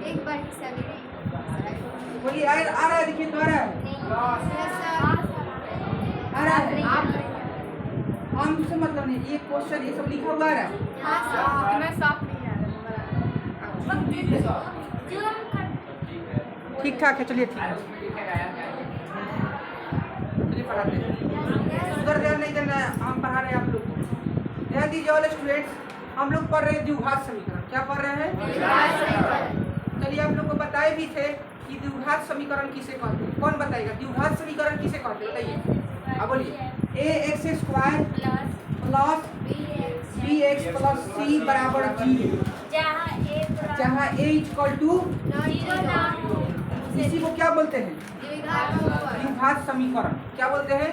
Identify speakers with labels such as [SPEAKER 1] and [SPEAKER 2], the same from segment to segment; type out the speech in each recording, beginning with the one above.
[SPEAKER 1] एक बार की सैलरी
[SPEAKER 2] बोलिए आ रहा है, देखिए तो आ रहा है, आ रहा है। हमसे मतलब नहीं, ये क्वेश्चन ये सब लिखा हुआ आ रहा है। ठीक ठाक है, चलिए ठीक है, चलिए पढ़ाते हैं। उधर ध्यान नहीं देना है, हम पढ़ा रहे हैं आप लोग को। ध्यान दीजिए ऑल स्टूडेंट्स, हम लोग पढ़ रहे हैं द्विघात समीकरण। क्या पढ़ रहे हैं? चलिए आप लोग को बताए भी थे कि द्विघात समीकरण किसे कहते हैं। कौन बताएगा द्विघात समीकरण किसे कहते हैं, बताइए। अब बोलिए ax square plus bx plus c बराबर 0, जहाँ a इक्वल टू, इसी को क्या बोलते हैं? द्विघात समीकरण। क्या बोलते हैं?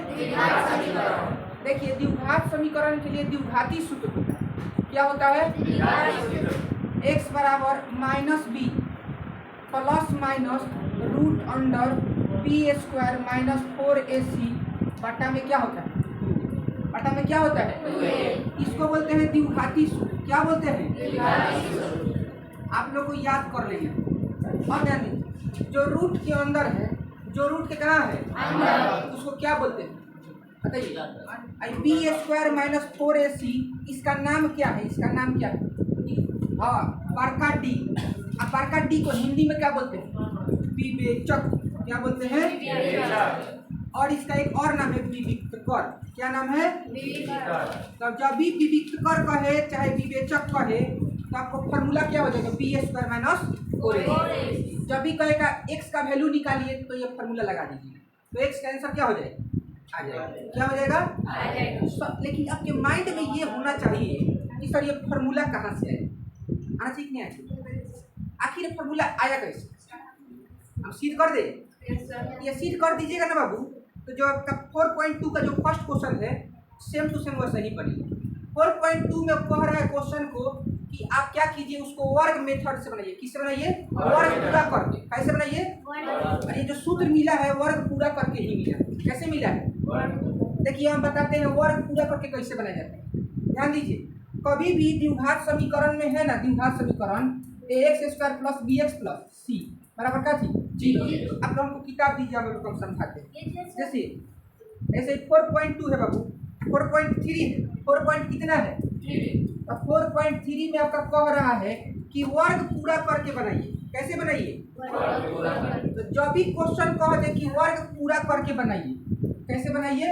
[SPEAKER 2] देखिए द्विघात समीकरण के लिए द्विघाती सूत्र होता है। क्या होता है? x बराबर minus B plus minus root under B square minus 4ac बटा में क्या होता है? बटा में क्या होता है? इसको बोलते हैं द्विघाती सूत्र। क्या बोलते हैं? आप लोग को याद कर लेंगे। और ध्यान दीजिए, जो रूट के अंदर है, जो रूट के कहाँ है, उसको क्या बोलते हैं बताइए। बी स्क्वायर माइनस 4ac, इसका नाम क्या है? इसका नाम क्या है? हाँ, बड़का डी। अब बड़का डी को हिंदी में क्या बोलते हैं? विवेचक। क्या बोलते हैं? और इसका एक और नाम है विविक्तकर। क्या नाम है? तब जब भी विविक्तकर कहे चाहे विवेचक कहे तो आपको फॉर्मूला क्या हो जाएगा? B square minus 4ac। जब भी कहेगा एक्स का वैल्यू निकालिए तो ये फॉर्मूला लगा दीजिए, तो एक्स का आंसर क्या हो जाएगा? आ जाएगा। क्या हो जाएगा? लेकिन आपके माइंड में ये होना चाहिए कि सर ये फॉर्मूला कहाँ से आया, आना ठीक नहीं आया। आखिर फॉर्मूला आया कैसे? हम सीध कर दे, ये सीध कर दीजिएगा ना बाबू, तो जो आपका 4.2 का जो फर्स्ट क्वेश्चन है सेम टू सेम वैसा ही पढ़िए। 4.2 में कह रहा है क्वेश्चन को कि आप क्या कीजिए, उसको वर्ग मेथड से बनाइए। किससे बनाइए? वर्ग पूरा करके। कैसे बनाइए? और ये जो सूत्र मिला है वर्ग पूरा करके ही मिला। कैसे मिला है? देखिए हम बताते हैं वर्ग पूरा करके कैसे बनाया जाता है। ध्यान दीजिए, कभी भी द्विघात समीकरण में है ना, द्विघात समीकरण ax square plus bx plus c बराबर क्या थी? 0। आप लोगों को किताब दीजिए, हम लोग समझाते हैं। जैसे ऐसे 4.2 है बाबू, 4.3 है, 4 पॉइंट कितना है? 3। 4.3 में आपका कह रहा है कि वर्ग पूरा करके बनाइए। कैसे बनाइए? तो जब भी क्वेश्चन कह दे कि वर्ग पूरा करके बनाइए, कैसे बनाइए?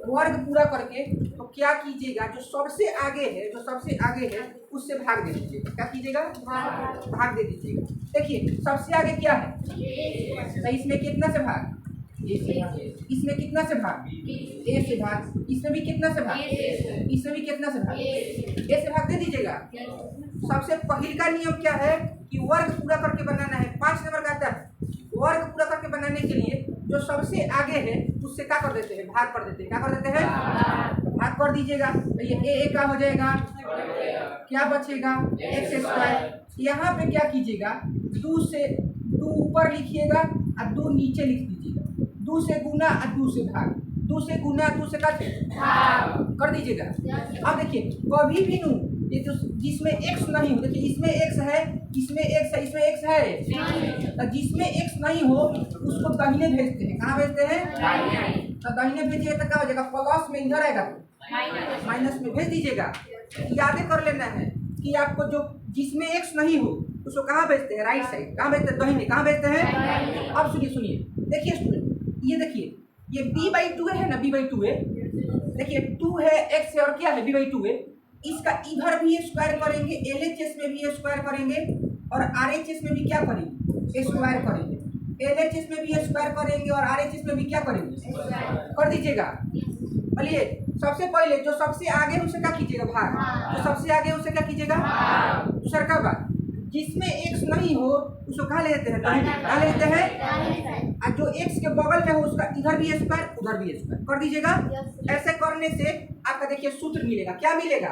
[SPEAKER 2] वर्ग पूरा करके, तो क्या कीजिएगा, जो सबसे आगे है, जो सबसे आगे है उससे भाग दे दीजिएगा। क्या कीजिएगा? भाग दे दीजिएगा। देखिए सबसे आगे क्या है, तो इसमें कितना से भाग? इसमें कितना से भाग? ए से भाग। इसमें भी कितना से भाग? इसमें भी कितना से भाग? ए से भाग दे दीजिएगा। सबसे पहले का नियम क्या है कि वर्ग पूरा करके बनाना है। 5 नंबर का आता है, वर्ग पूरा करके बनाने के लिए जो सबसे आगे है उससे क्या कर देते हैं? भाग कर देते हैं। क्या कर देते हैं? भाग कर दीजिएगा। तो ये ए का हो जाएगा, क्या बचेगा? X square. यहाँ पे क्या कीजिएगा, 2 ऊपर लिखिएगा और 2 नीचे लिख दीजिएगा। 2 से गुना और 2 से भाग, 2 से गुना 2 से काटे कर दीजिएगा। अब देखिए कभी भी नू ये जो जिसमें x नहीं हो, देखिए इसमें x है, इसमें x है, इसमें x है, तो जिसमें x नहीं हो उसको दाहिने भेजते हैं। कहाँ भेजते हैं? तो दाहिने भेजिए तो क्या हो जाएगा? प्लस में इधर आएगा तो माइनस में भेज दीजिएगा। याद कर लेना है कि आपको जो जिसमें x नहीं हो उसको कहाँ भेजते हैं? Right side. कहाँ भेजते हैं? दाहिने। कहाँ भेजते हैं? अब सुनिए, देखिए स्टूडेंट, ये देखिए ये b/2 है ना, b/2 है। देखिए 2 है, x है, और क्या है? b/2 है। इसका इधर भी स्क्वायर करेंगे, LHS में भी स्क्वायर करेंगे, और RHS में भी क्या करेंगे? स्क्वायर करेंगे। LHS में भी स्क्वायर करेंगे और RHS में भी क्या करेंगे? कर दीजिएगा। बोलिए सबसे पहले जो सबसे आगे है उसे क्या कीजिएगा? भाग। जो सबसे आगे है उसे क्या कीजिएगा? दूसरा का बात, जिसमें x नहीं हो उसको कहाँ ले लेते हैं? कहाँ ले लेते हैं? और जो x के बगल में हो उसका इधर भी स्क्वायर उधर भी स्क्वायर कर दीजिएगा। ऐसे करने से आपका देखिए सूत्र मिलेगा। क्या मिलेगा?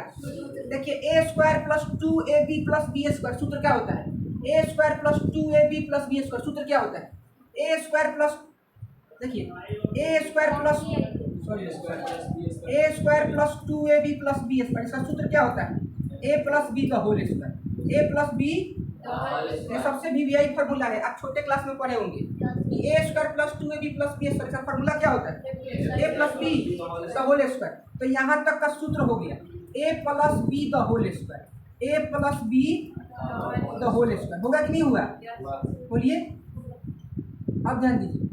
[SPEAKER 2] देखिए a square plus 2ab plus b square. सूत्र क्या होता है? a square plus 2ab plus b square. सूत्र क्या होता है? a स्क्वायर प्लस, देखिए a square plus a square plus 2ab plus b square. इसका सूत्र क्या होता है? a प्लस बी का whole square. a plus b ये सबसे वीवीआई फार्मूला है, आप छोटे क्लास में पढ़े होंगे कि a square plus 2ab plus b square का फार्मूला क्या होता है? A plus b the whole square. तो यहाँ तक का सूत्र हो गया a plus b the whole square, a plus b the whole square. होगा कि नहीं हुआ? बोलिए। अब ध्यान दीजिए,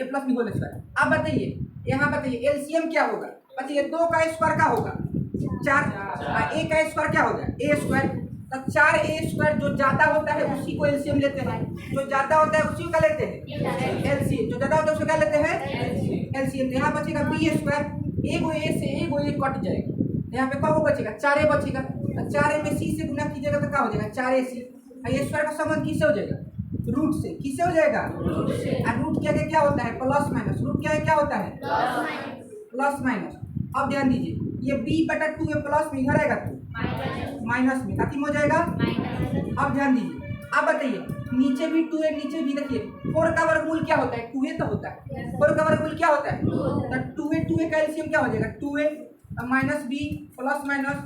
[SPEAKER 2] a plus b whole square. अब बताइए, यहाँ बताइए एलसीएम क्या होगा? बताइए 2 का स्क्वायर क्या होगा? 4। ए का स्क्वायर क्या होगा? ए स्क्वायर। तो 4a स्क्वायर जो ज्यादा होता है उसी को एलसीएम लेते हैं, जो ज्यादा होता है उसी का लेते हैं एलसीएम, जो ज्यादा होता है उसको क्या लेते हैं? एलसीएम। तो यहाँ बचेगा बी स्क्वायर, एगो ए से एगो ए कट जाएगा, यहाँ पे कब बचेगा? 4a बचेगा। 4a में सी से गुना कीजिएगा तो क्या हो जाएगा? 4ac। ये स्क्वायर का संबंध किससे हो जाएगा? रूट से। किससे हो जाएगा? और रूट के आगे क्या होता है? Plus minus. रूट के आगे क्या होता है? Plus minus. अब ध्यान दीजिए, ये b बटा 2a प्लस में इधर आएगा तो माइनस में खत्म हो जाएगा। अब ध्यान दीजिए, अब बताइए नीचे भी 2a, नीचे भी देखिए 4 का वर्गमूल क्या होता है? 2a तो होता है। 4 का वर्गमूल क्या होता है? तो 2a का एलसीएम क्या हो जाएगा? 2a minus b plus minus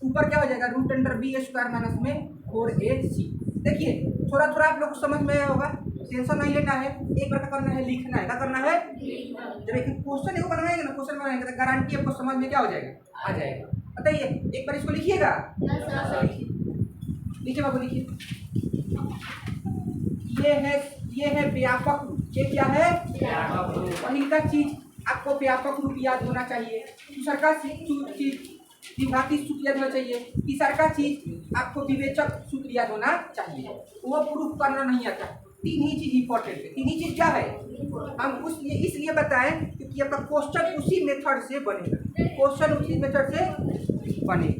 [SPEAKER 2] ऊपर क्या हो जाएगा? Root under B square minus में 4ac। देखिए थोड़ा थोड़ा आप लोग को समझ में आया होगा, टेंशन नहीं लेना है। एक बार क्या करना है? लिखना है। क्या करना है? जब एक क्वेश्चन एगो बनाएंगे ना, क्वेश्चन बनाएंगे तो गारंटी आपको समझ में क्या हो जाएगा? आ जाएगा। बताइए एक बार इसको लिखिएगा। लिखिए बाबू, लिखिए। ये है व्यापक रूप। ये क्या है? पहली का चीज आपको व्यापक रूप याद होना चाहिए। दूसरा का चीज विभाती सूत्र याद होना चाहिए। तीसरा का चीज आपको विवेचक सूत्र याद होना चाहिए। वो प्रूफ करना नहीं आता। 3 ही चीज इंपॉर्टेंट है। 3 ही चीज क्या है? हम इसलिए बताएं क्योंकि आपका क्वेश्चन उसी मेथड से बनेगा। क्वेश्चन उसी मेथड से बनेगा।